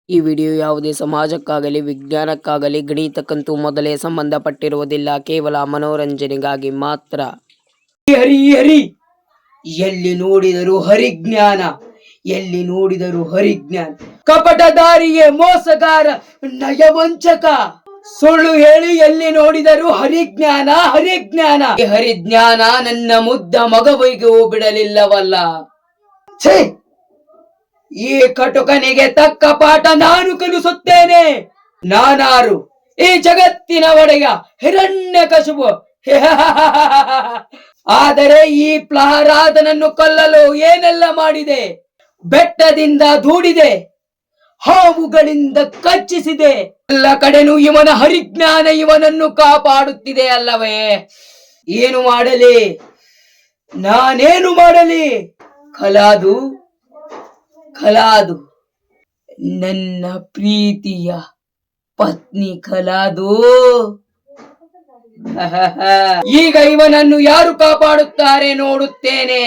ಈ ವಿಡಿಯೋ ಯಾವುದೇ ಸಮಾಜಕ್ಕಾಗಲಿ ವಿಜ್ಞಾನಕ್ಕಾಗಲಿ ಗಣಿತಕ್ಕಂತೂ ಮೊದಲೇ ಸಂಬಂಧಪಟ್ಟಿರುವುದಿಲ್ಲ, ಕೇವಲ ಮನೋರಂಜನೆಗಾಗಿ ಮಾತ್ರ. ಹರಿ ಹರಿ, ಎಲ್ಲಿ ನೋಡಿದರೂ ಹರಿಜ್ಞಾನ, ಎಲ್ಲಿ ನೋಡಿದರೂ ಹರಿಜ್ಞಾನ. ಕಪಟದಾರಿಗೆ ಮೋಸಗಾರ, ನಯವಂಚಕ, ಸುಳ್ಳು ಹೇಳಿ ಎಲ್ಲಿ ನೋಡಿದರೂ ಹರಿಜ್ಞಾನ ಹರಿಜ್ಞಾನ. ಈ ಹರಿಜ್ಞಾನ ನನ್ನ ಮುದ್ದ ಮಗವಿಗೂ ಬಿಡಲಿಲ್ಲವಲ್ಲ. ಛೇ, ಈ ಕಟುಕನಿಗೆ ತಕ್ಕ ಪಾಠ ನಾನು ಕಲಿಸುತ್ತೇನೆ. ನಾನಾರು? ಈ ಜಗತ್ತಿನ ಒಡೆಯ ಹಿರಣ್ಯಕಶಿಪು. ಆದರೆ ಈ ಪ್ರಹ್ಲಾದನನ್ನು ಕೊಲ್ಲಲು ಏನೆಲ್ಲ ಮಾಡಿದೆ? ಬೆಟ್ಟದಿಂದ ದೂಡಿದೆ, ಹಾವುಗಳಿಂದ ಕಚ್ಚಿಸಿದೆ. ಎಲ್ಲ ಕಡೆನೂ ಇವನ ಹರಿಜ್ಞಾನ ಇವನನ್ನು ಕಾಪಾಡುತ್ತಿದೆ ಅಲ್ಲವೇ? ಏನು ಮಾಡಲಿ, ನಾನೇನು ಮಾಡಲಿ? ಖಲಾದು ಖಲಾದು, ನನ್ನ ಪ್ರೀತಿಯ ಪತ್ನಿ ಖಲಾದು. ಈಗ ಇವನನ್ನು ಯಾರು ಕಾಪಾಡುತ್ತಾರೆ ನೋಡುತ್ತೇನೆ.